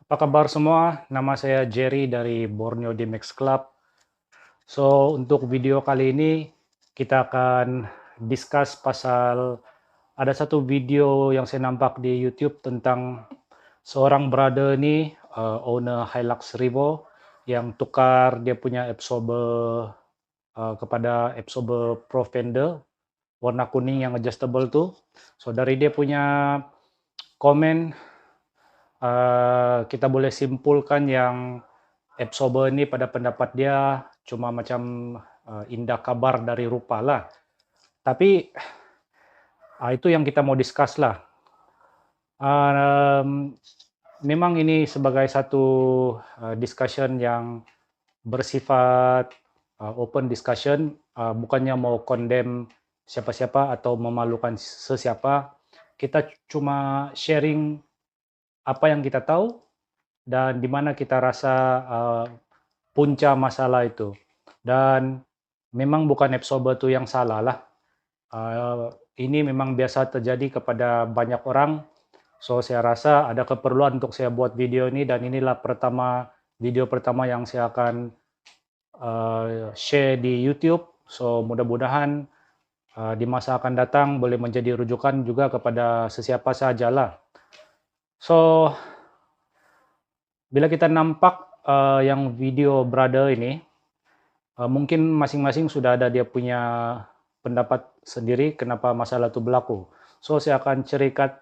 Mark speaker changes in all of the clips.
Speaker 1: Apa kabar semua? Nama saya Jerry dari Borneo DMX Club. So, untuk video kali ini kita akan discuss pasal ada satu video yang saya nampak di YouTube tentang seorang brother ini, owner Hilux Revo yang tukar dia punya absorber kepada absorber Pro Fender warna kuning yang adjustable tuh. So, dari dia punya komen, kita boleh simpulkan yang absorber ini pada pendapat dia cuma macam indah kabar dari rupa lah. Tapi itu yang kita mau discuss lah. Um, Memang ini sebagai satu discussion yang bersifat open discussion, bukannya mau condemn siapa-siapa atau memalukan sesiapa. Kita cuma sharing apa yang kita tahu dan di mana kita rasa punca masalah itu. Dan memang bukan absorber itu yang salah lah. Ini memang biasa terjadi kepada banyak orang. So saya rasa ada keperluan untuk saya buat video ini dan inilah video pertama yang saya akan share di YouTube. So mudah-mudahan di masa akan datang boleh menjadi rujukan juga kepada sesiapa saja lah. So bila kita nampak yang video brother ini, mungkin masing-masing sudah ada dia punya pendapat sendiri kenapa masalah itu berlaku. So, saya akan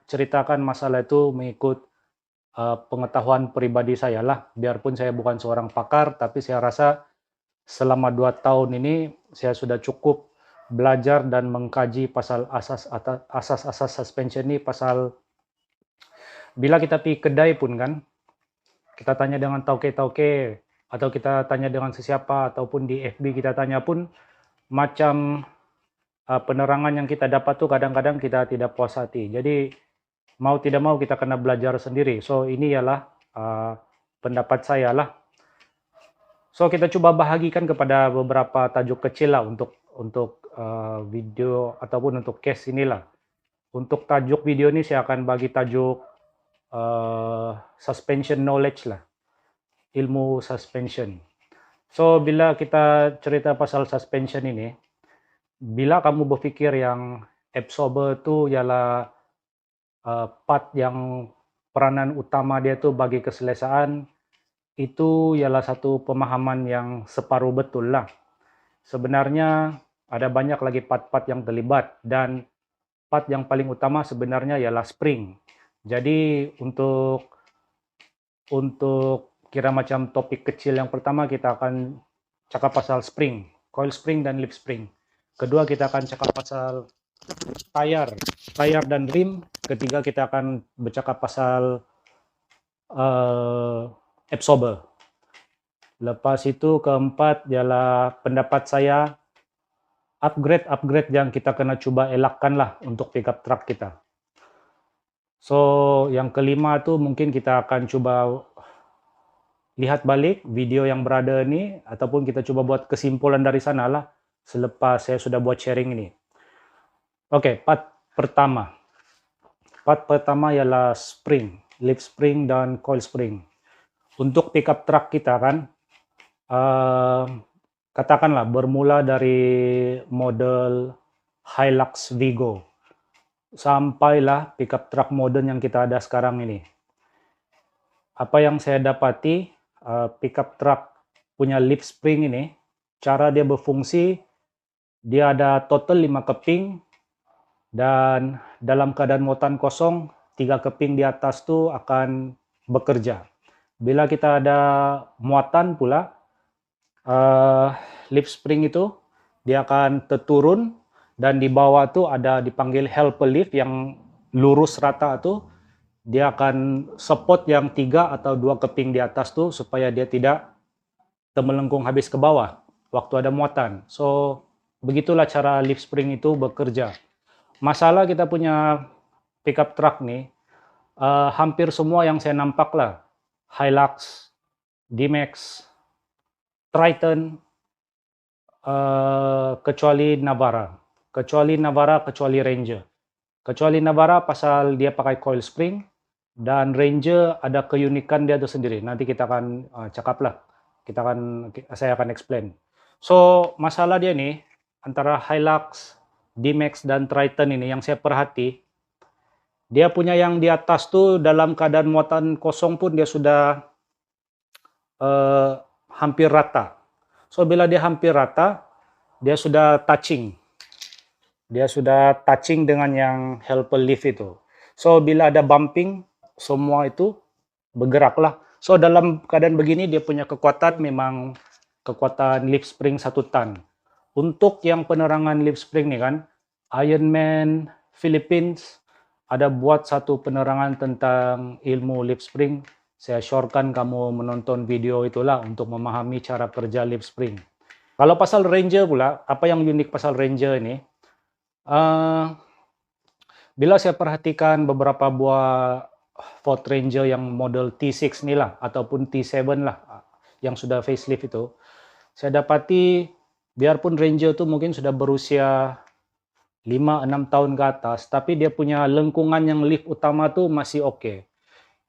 Speaker 1: ceritakan masalah itu mengikut pengetahuan pribadi saya lah. Biarpun saya bukan seorang pakar, tapi saya rasa selama 2 tahun ini saya sudah cukup belajar dan mengkaji pasal asas-asas suspension ini, pasal bila kita pergi kedai pun kan, kita tanya dengan tauke-tauke atau kita tanya dengan sesiapa ataupun di FB kita tanya pun macam penerangan yang kita dapat tuh kadang-kadang kita tidak puas hati. Jadi mau tidak mau kita kena belajar sendiri. So ini ialah pendapat saya lah. So kita coba bahagikan kepada beberapa tajuk kecil lah untuk video ataupun untuk case inilah. Untuk tajuk video ini saya akan bagi tajuk suspension knowledge lah, ilmu suspension. So bila kita cerita pasal suspension ini, bila kamu berpikir yang absorber itu ialah part yang peranan utama dia tuh bagi keselesaan, itu ialah satu pemahaman yang separuh betul lah. Sebenarnya ada banyak lagi part-part yang terlibat dan part yang paling utama sebenarnya ialah spring. Jadi untuk kira macam topik kecil yang pertama kita akan cakap pasal spring, coil spring dan lip spring. Kedua kita akan cakap pasal tayar dan rim. Ketiga kita akan bercakap pasal absorber. Lepas itu keempat ialah pendapat saya upgrade yang kita kena cuba elakkan lah untuk pickup truck kita. So yang kelima tuh mungkin kita akan coba lihat balik video yang berada ini ataupun kita coba buat kesimpulan dari sana lah selepas saya sudah buat sharing ini. Oke, part pertama. Part pertama ialah spring, lip spring dan coil spring. Untuk pickup truck kita kan, katakanlah bermula dari model Hilux Vigo sampailah pickup truck modern yang kita ada sekarang ini. Apa yang saya dapati, pickup truck punya lip spring ini, cara dia berfungsi, dia ada total 5 keping dan dalam keadaan muatan kosong, 3 keping di atas itu akan bekerja. Bila kita ada muatan pula, lip spring itu dia akan terturun dan di bawah tuh ada dipanggil helper lift yang lurus rata tuh dia akan support yang 3 atau 2 keping di atas tuh supaya dia tidak termelengkung habis ke bawah waktu ada muatan. So begitulah cara lift spring itu bekerja. Masalah kita punya pickup truck nih, hampir semua yang saya nampak lah, Hilux, D-Max, Triton, kecuali Navara. Kecuali Ranger. Kecuali Navara pasal dia pakai coil spring, Dan Ranger ada keunikan dia itu sendiri. Nanti kita akan cakap lah. Saya akan explain. So, masalah dia nih antara Hilux, D-Max dan Triton ini yang saya perhati, dia punya yang di atas tuh dalam keadaan muatan kosong pun dia sudah hampir rata. So, bila dia hampir rata, dia sudah touching. Dia sudah touching dengan yang helper lift itu. So, bila ada bumping, semua itu bergeraklah. So, dalam keadaan begini, dia punya kekuatan memang kekuatan lift spring 1 ton. Untuk yang penerangan lift spring nih kan, Ironman Philippines ada buat satu penerangan tentang ilmu lift spring. Saya syorkan kamu menonton video itulah untuk memahami cara kerja lift spring. Kalau pasal Ranger pula, apa yang unik pasal Ranger ini? Bila saya perhatikan beberapa buah Ford Ranger yang model T6 ni lah, ataupun T7 lah, yang sudah facelift itu, saya dapati biarpun Ranger itu mungkin sudah berusia 5-6 tahun ke atas, tapi dia punya lengkungan yang lift utama tuh masih oke.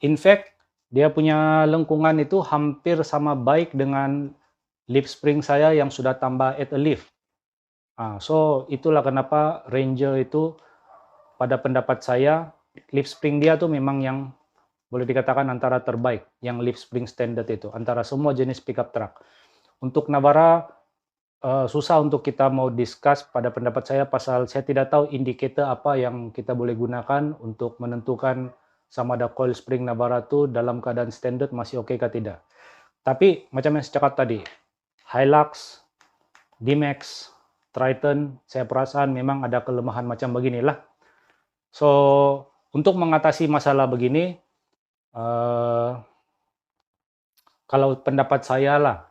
Speaker 1: In fact, dia punya lengkungan itu hampir sama baik dengan lift spring saya yang sudah tambah add a lift. So, itulah kenapa Ranger itu pada pendapat saya, lift spring dia tuh memang yang boleh dikatakan antara terbaik, yang lift spring standard itu, antara semua jenis pickup truck. Untuk Navara, susah untuk kita mau discuss pada pendapat saya pasal saya tidak tahu indikator apa yang kita boleh gunakan untuk menentukan sama ada coil spring Navara itu dalam keadaan standard masih oke kah tidak. Tapi macam yang saya cakap tadi, Hilux, D-Max, Triton, saya perasaan memang ada kelemahan macam beginilah. So, untuk mengatasi masalah begini, kalau pendapat saya lah,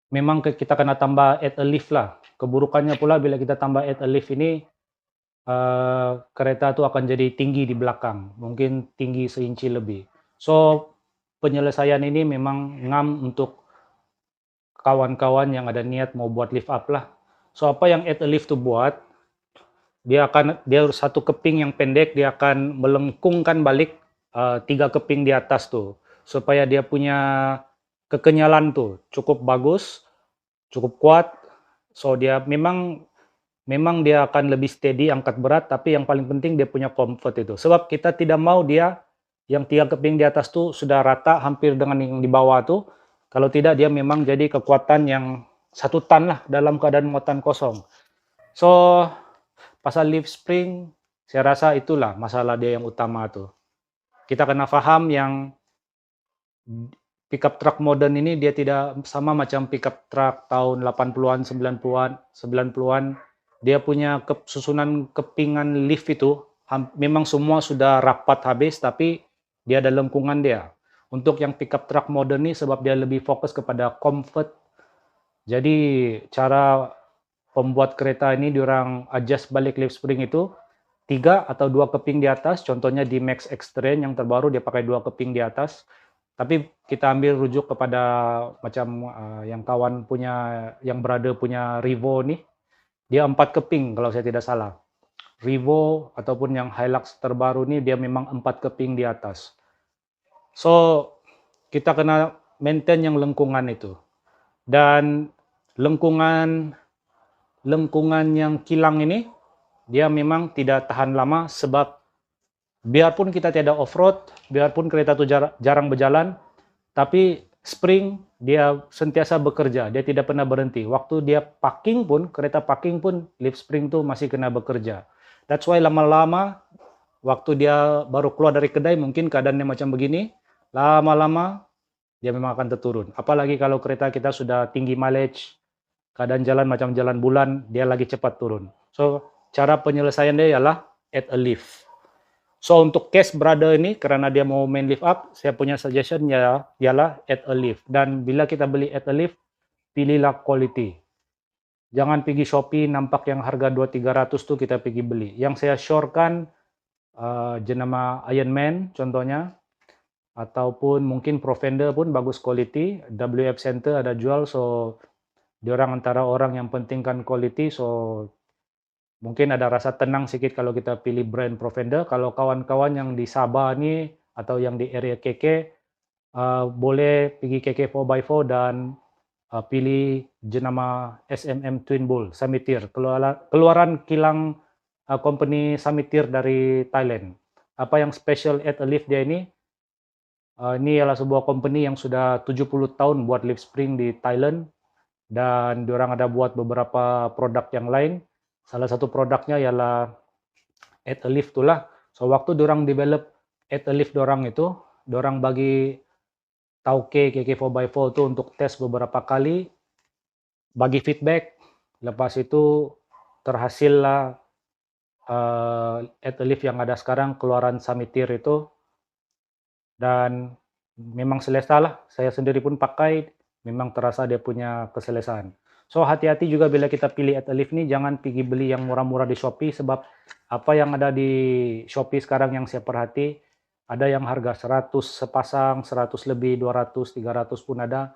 Speaker 1: memang kita kena tambah add a lift lah. Keburukannya pula bila kita tambah add a lift ini, kereta itu akan jadi tinggi di belakang, mungkin tinggi seinci lebih. So, penyelesaian ini memang ngam untuk kawan-kawan yang ada niat mau buat lift up lah. So, apa yang add a lift itu buat, dia satu keping yang pendek, dia akan melengkungkan balik 3 keping di atas tuh, supaya dia punya kekenyalan tuh cukup bagus, cukup kuat. So, dia memang dia akan lebih steady angkat berat, tapi yang paling penting dia punya comfort itu. Sebab kita tidak mau dia yang 3 keping di atas tuh sudah rata hampir dengan yang di bawah tuh. Kalau tidak, dia memang jadi kekuatan yang 1 ton lah dalam keadaan muatan kosong. So, pasal lift spring, saya rasa itulah masalah dia yang utama tuh. Kita kena paham yang pickup truck modern ini dia tidak sama macam pickup truck tahun 80-an, 90-an. Dia punya susunan kepingan lift itu memang semua sudah rapat habis, tapi dia ada lengkungan dia. Untuk yang pickup truck modern ini sebab dia lebih fokus kepada comfort. Jadi cara pembuat kereta ini diorang adjust balik lift spring itu 3 atau 2 keping di atas. Contohnya di Max X-Trail yang terbaru dia pakai 2 keping di atas. Tapi kita ambil rujuk kepada macam yang kawan punya, yang brother punya Revo nih, dia 4 keping kalau saya tidak salah. Revo ataupun yang Hilux terbaru nih dia memang 4 keping di atas. So, kita kena maintain yang lengkungan itu. Dan lengkungan yang kilang ini, dia memang tidak tahan lama sebab biarpun kita tidak off-road, biarpun kereta itu jarang berjalan, tapi spring dia sentiasa bekerja, dia tidak pernah berhenti. Waktu dia parking pun, kereta parking pun, lift spring itu masih kena bekerja. That's why lama-lama, waktu dia baru keluar dari kedai, mungkin keadaannya macam begini, lama-lama dia memang akan terturun. Apalagi kalau kereta kita sudah tinggi mileage, keadaan jalan macam jalan bulan, dia lagi cepat turun. So, cara penyelesaian dia ialah add a lift. So, untuk case brother ini, karena dia mau main lift up, saya punya suggestion ialah add a lift. Dan bila kita beli add a lift, pilihlah quality. Jangan pergi Shopee, nampak yang harga 200-300 tuh kita pergi beli. Yang saya syorkan, jenama Ironman contohnya, ataupun mungkin Profender pun bagus quality. WF Center ada jual, so diorang antara orang yang pentingkan quality, so Mungkin ada rasa tenang sedikit kalau kita pilih brand Provender. Kalau kawan-kawan yang di Sabah nih atau yang di area KK, boleh pergi KK 4x4 dan pilih jenama SMM Twin Bull Samitir, keluaran kilang company Samitir dari Thailand. Apa yang special at a lift dia ini adalah sebuah company yang sudah 70 tahun buat lift spring di Thailand, dan diorang ada buat beberapa produk yang lain. Salah satu produknya ialah at a lift itulah. So waktu diorang develop at a lift diorang itu, diorang bagi tauke KK4x4 itu untuk tes beberapa kali, bagi feedback, lepas itu terhasillah at a lift yang ada sekarang keluaran Samitir itu, dan memang selesa lah. Saya sendiri pun pakai, memang terasa dia punya keselesaan. So hati-hati juga bila kita pilih at a lift nih, jangan pergi beli yang murah-murah di Shopee, sebab apa yang ada di Shopee sekarang yang saya perhati, ada yang harga 100 sepasang, 100 lebih, 200, 300 pun ada.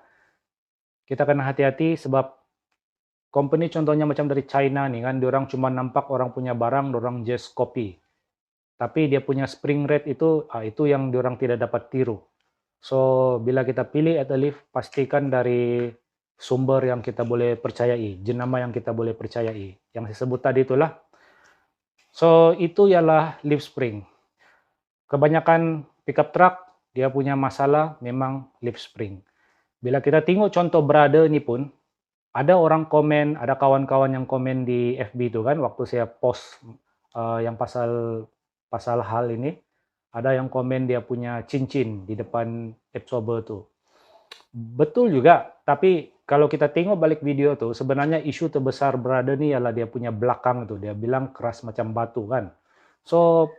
Speaker 1: Kita kena hati-hati sebab company contohnya macam dari China nih kan, diorang cuma nampak orang punya barang, diorang just copy. Tapi dia punya spring rate itu yang diorang tidak dapat tiru. So, bila kita pilih at a lift, pastikan dari sumber yang kita boleh percayai, jenama yang kita boleh percayai. Yang saya sebut tadi itulah. So, itu ialah lift spring. Kebanyakan pickup truck, dia punya masalah memang lift spring. Bila kita tengok contoh Brother ini pun, ada orang komen, ada kawan-kawan yang komen di FB itu kan, waktu saya post yang pasal hal ini, ada yang komen dia punya cincin di depan absorber tuh. Betul juga, tapi kalau kita tengok balik video tuh, sebenarnya isu terbesar Brother ini ialah dia punya belakang tuh. Dia bilang keras macam batu kan. So,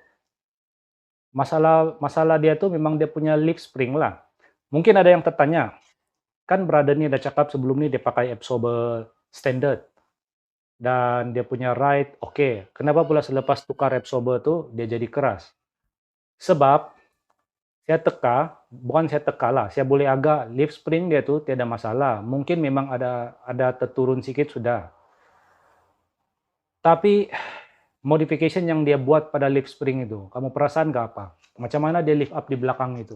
Speaker 1: masalah dia tuh memang dia punya leaf spring lah. Mungkin ada yang tertanya, kan Brother ini udah cakap sebelum ini dia pakai absorber standard dan dia punya ride, oke. Kenapa pula selepas tukar absorber tuh dia jadi keras? Sebab bukan saya teka lah, saya boleh agak leaf spring dia tuh tiada masalah. Mungkin memang ada terturun sedikit sudah. Tapi modification yang dia buat pada leaf spring itu, kamu perasan nggak apa? Macam mana dia lift up di belakang itu?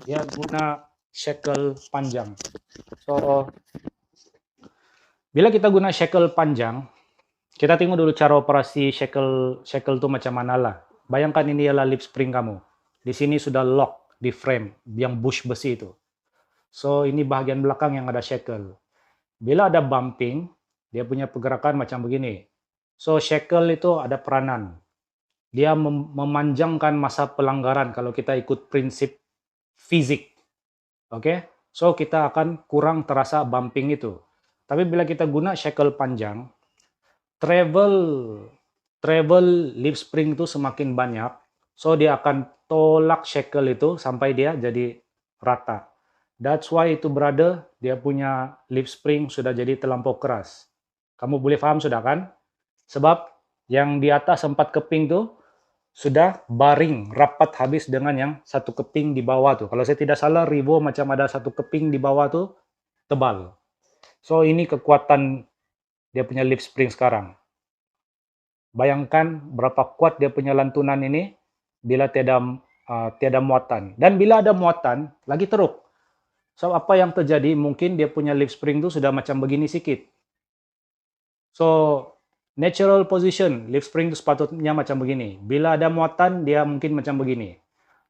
Speaker 1: Dia guna shackle panjang. So, bila kita guna shackle panjang, kita tengok dulu cara operasi shackle itu macam mana lah. Bayangkan ini adalah lip spring kamu. Di sini sudah lock di frame yang bush besi itu. So ini bahagian belakang yang ada shackle. Bila ada bumping, dia punya pergerakan macam begini. So shackle itu ada peranan. Dia memanjangkan masa pelanggaran kalau kita ikut prinsip fisik. Oke? So kita akan kurang terasa bumping itu. Tapi bila kita guna shackle panjang, travel leaf spring itu semakin banyak, so dia akan tolak shackle itu sampai dia jadi rata. That's why itu Brother, dia punya leaf spring sudah jadi terlampau keras. Kamu boleh paham sudah kan? Sebab yang di atas 4 keping tuh sudah baring rapat habis dengan yang satu keping di bawah tuh. Kalau saya tidak salah, Revo macam ada satu keping di bawah tuh tebal. So ini kekuatan dia punya leaf spring sekarang. Bayangkan berapa kuat dia punya lantunan ini bila tiada muatan. Dan bila ada muatan, lagi teruk. So, apa yang terjadi, mungkin dia punya leaf spring itu sudah macam begini sikit. So, natural position, leaf spring itu sepatutnya macam begini. Bila ada muatan, dia mungkin macam begini.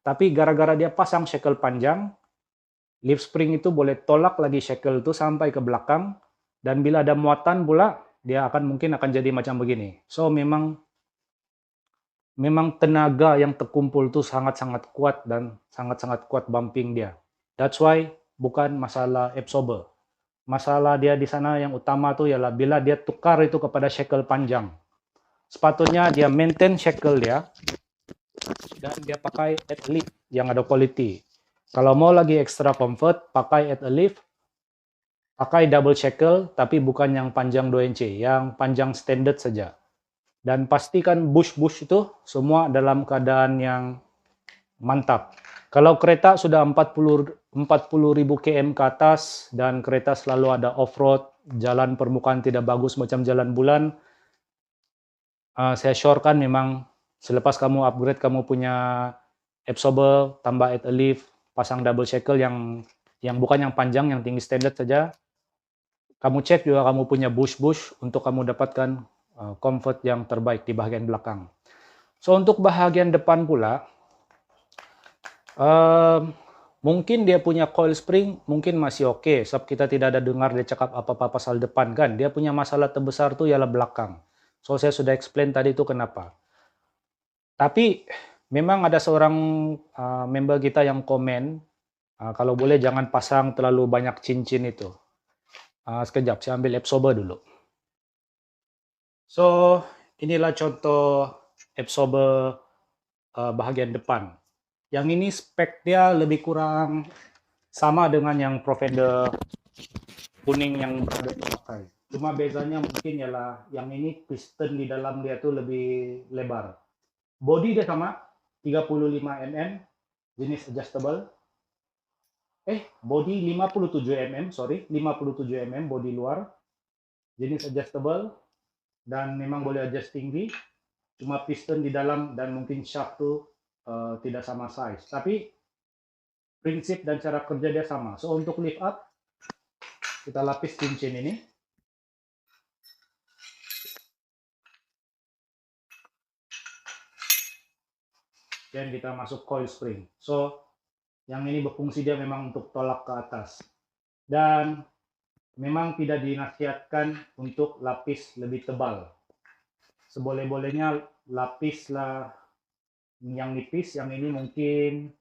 Speaker 1: Tapi gara-gara dia pasang shackle panjang, leaf spring itu boleh tolak lagi shackle itu sampai ke belakang, dan bila ada muatan pula, dia mungkin akan jadi macam begini. So, memang tenaga yang terkumpul itu sangat-sangat kuat dan sangat-sangat kuat bumping dia. That's why bukan masalah absorber. Masalah dia di sana yang utama tuh ialah bila dia tukar itu kepada shackle panjang. Sepatutnya dia maintain shackle dia dan dia pakai at a lift yang ada quality. Kalau mau lagi extra comfort, pakai at a lift, pakai double shackle tapi bukan yang panjang 2 inci, yang panjang standard saja. Dan pastikan bush-bush itu semua dalam keadaan yang mantap. Kalau kereta sudah 40.000 km ke atas dan kereta selalu ada off-road, jalan permukaan tidak bagus macam jalan bulan, saya syorkan memang selepas kamu upgrade kamu punya absorber, tambah add a leaf, pasang double shackle yang bukan yang panjang, yang tinggi standard saja. Kamu cek juga kamu punya bush untuk kamu dapatkan comfort yang terbaik di bagian belakang. So untuk bagian depan pula, mungkin dia punya coil spring, mungkin masih oke, sebab kita tidak ada dengar dia cakap apa-apa pasal depan kan. Dia punya masalah terbesar tuh ialah belakang. So saya sudah explain tadi itu kenapa. Tapi memang ada seorang member kita yang komen, kalau boleh jangan pasang terlalu banyak cincin itu. Sekejap, saya ambil absorber dulu. So, inilah contoh absorber bahagian depan. Yang ini spek dia lebih kurang sama dengan yang Profender kuning yang berada pakai. Cuma bezanya mungkin ialah yang ini piston di dalam dia tuh lebih lebar. Body dia sama, 35 mm, jenis adjustable. Body 57 mm, sorry, 57 mm body luar, jenis adjustable, dan memang boleh adjust tinggi. Cuma piston di dalam dan mungkin shaft tuh tidak sama size. Tapi prinsip dan cara kerja dia sama. So untuk lift up, kita lapis cincin ini. Dan kita masuk coil spring. So yang ini berfungsi dia memang untuk tolak ke atas. Dan memang tidak dinasihatkan untuk lapis lebih tebal. Seboleh-bolehnya lapislah yang nipis, yang ini mungkin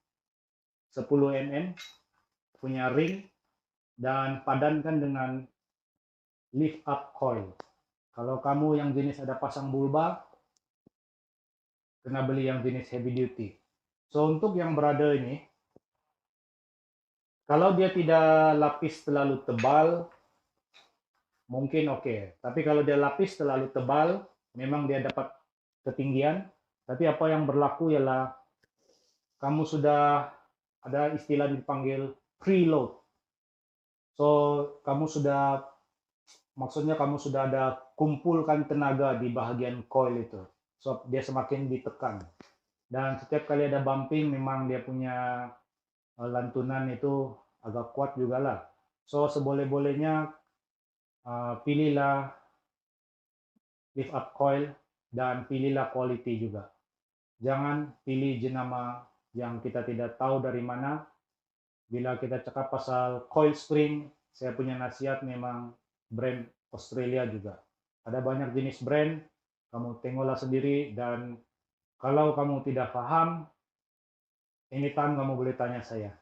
Speaker 1: 10 mm punya ring, dan padankan dengan lift up coil. Kalau kamu yang jenis ada pasang bulba, kena beli yang jenis heavy duty. So untuk yang berada ini, kalau dia tidak lapis terlalu tebal, mungkin oke. Tapi kalau dia lapis terlalu tebal, memang dia dapat ketinggian. Tapi apa yang berlaku ialah kamu sudah ada istilah dipanggil preload. So kamu sudah, maksudnya kamu sudah ada kumpulkan tenaga di bahagian coil itu. So dia semakin ditekan. Dan setiap kali ada bumping, memang dia punya lantunan itu agak kuat juga lah. So seboleh-bolehnya pilihlah lift up coil dan pilihlah quality juga. Jangan pilih jenama yang kita tidak tahu dari mana. Bila kita cakap pasal coil spring, saya punya nasihat memang brand Australia juga. Ada banyak jenis brand, kamu tengoklah sendiri, dan kalau kamu tidak paham, anytime kamu boleh tanya saya.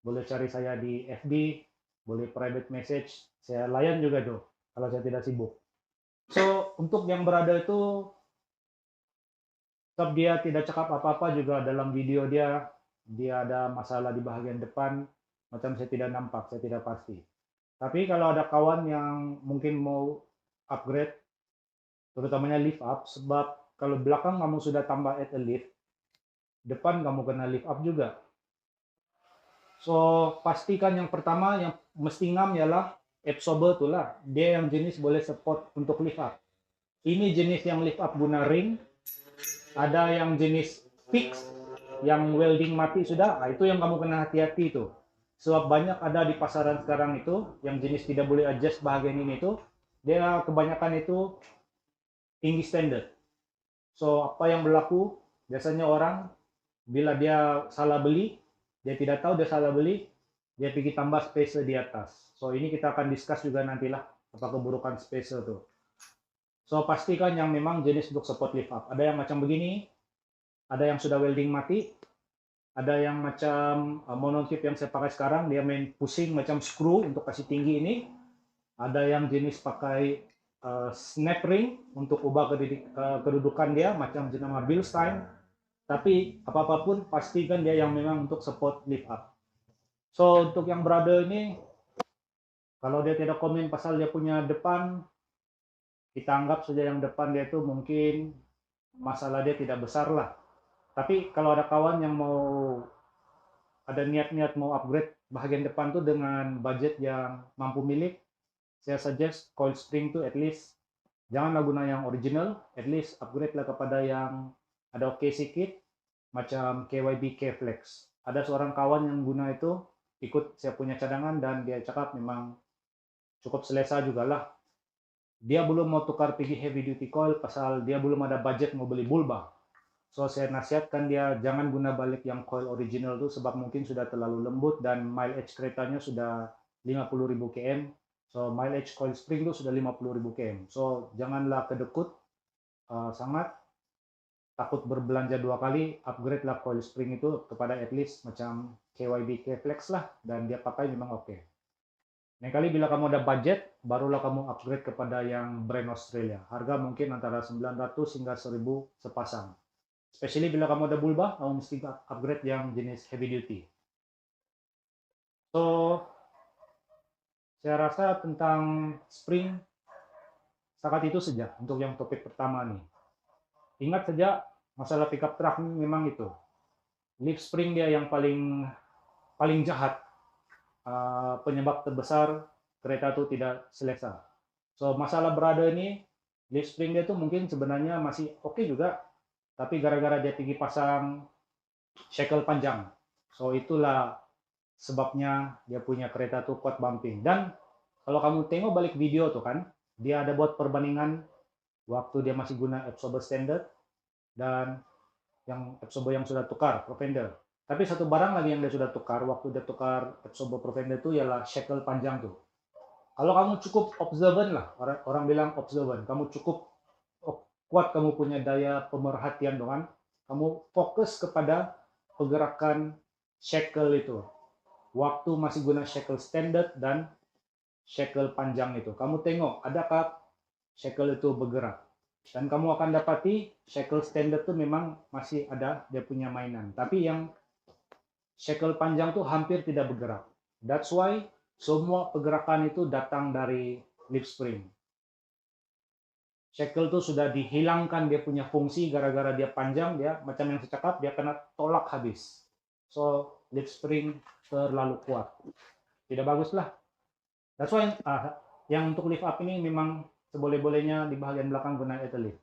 Speaker 1: Boleh cari saya di FB, boleh private message, saya layan juga tuh kalau saya tidak sibuk. So untuk yang berada itu, tetap dia tidak cakap apa-apa juga dalam video dia ada masalah di bagian depan, macam saya tidak nampak, saya tidak pasti. Tapi kalau ada kawan yang mungkin mau upgrade, terutamanya lift up, sebab kalau belakang kamu sudah tambah add a lift, depan kamu kena lift up juga. So pastikan yang pertama yang mesti ngam ialah absorber itulah. Dia yang jenis boleh support untuk lift up. Ini jenis yang lift up guna ring. Ada yang jenis fix, yang welding mati sudah. Itu yang kamu kena hati-hati itu. Sebab banyak ada di pasaran sekarang itu yang jenis tidak boleh adjust bahagian ini itu. Dia kebanyakan itu tinggi standard. So apa yang berlaku? Biasanya orang bila dia salah beli, dia tidak tahu dia salah beli, dia pergi tambah spacer di atas. So ini kita akan discuss juga nantilah apa keburukan spacer tuh. So pastikan yang memang jenis untuk support lift up. Ada yang macam begini, ada yang sudah welding mati, ada yang macam monotip yang saya pakai sekarang, dia main pusing macam screw untuk kasih tinggi ini. Ada yang jenis pakai snap ring untuk ubah kedudukan dia macam jenama Bilstein. Tapi apapun pastikan dia yang memang untuk support lift up. So untuk yang brother ini, kalau dia tidak komen pasal dia punya depan, kita anggap saja yang depan dia itu mungkin masalah dia tidak besar lah. Tapi kalau ada kawan yang mau ada niat-niat mau upgrade bahagian depan tuh dengan budget yang mampu milik, saya suggest coil spring tuh at least Janganlah guna yang original, at least upgrade lah kepada yang ada OKC kit macam KYB K-Flex. Ada seorang kawan yang guna itu, ikut saya punya cadangan dan dia cakap memang cukup selesa juga lah. Dia belum mau tukar pergi heavy duty coil pasal dia belum ada budget mau beli bulba. So saya nasihatkan dia jangan guna balik yang coil original tuh sebab mungkin sudah terlalu lembut dan mileage keretanya sudah 50.000 km. So mileage coil spring tuh sudah 50.000 km. So janganlah kedekut sangat takut berbelanja dua kali, upgrade lah coil spring itu kepada at least macam KYB K-Flex lah dan dia pakai memang oke. Lain kali bila kamu ada budget, barulah kamu upgrade kepada yang brand Australia. Harga mungkin antara 900 hingga 1000 sepasang. Especially bila kamu ada bulba, kamu mesti upgrade yang jenis heavy duty. So, saya rasa tentang spring, setakat itu saja untuk yang topik pertama nih. Ingat saja, masalah pickup truck memang itu. Leaf spring dia yang paling jahat. Penyebab terbesar kereta itu tidak selesa. So masalah berada ini, leaf spring dia tuh mungkin sebenarnya masih oke juga, tapi gara-gara dia tinggi pasang shackle panjang. So itulah sebabnya dia punya kereta tuh kuat bumping. Dan kalau kamu tengok balik video tuh kan, dia ada buat perbandingan waktu dia masih guna absorber standard dan yang absorber yang sudah tukar, Profender. Tapi satu barang lagi yang dia sudah tukar, waktu dia tukar absorber Profender itu ialah shackle panjang tuh. Kalau kamu cukup observant lah, orang bilang observant, kamu cukup kuat, kamu punya daya pemerhatian doang, kamu fokus kepada pergerakan shackle itu. Waktu masih guna shackle standard dan shackle panjang itu. Kamu tengok, adakah shackle itu bergerak. Dan kamu akan dapati shackle standard itu memang masih ada dia punya mainan. Tapi yang shackle panjang tuh hampir tidak bergerak. That's why semua pergerakan itu datang dari leaf spring. Shackle tuh sudah dihilangkan dia punya fungsi gara-gara dia panjang, dia macam yang saya cakap, dia kena tolak habis. So, leaf spring terlalu kuat. Tidak bagus lah. That's why yang untuk lift up ini memang seboleh-bolehnya di bagian belakang guna leaf.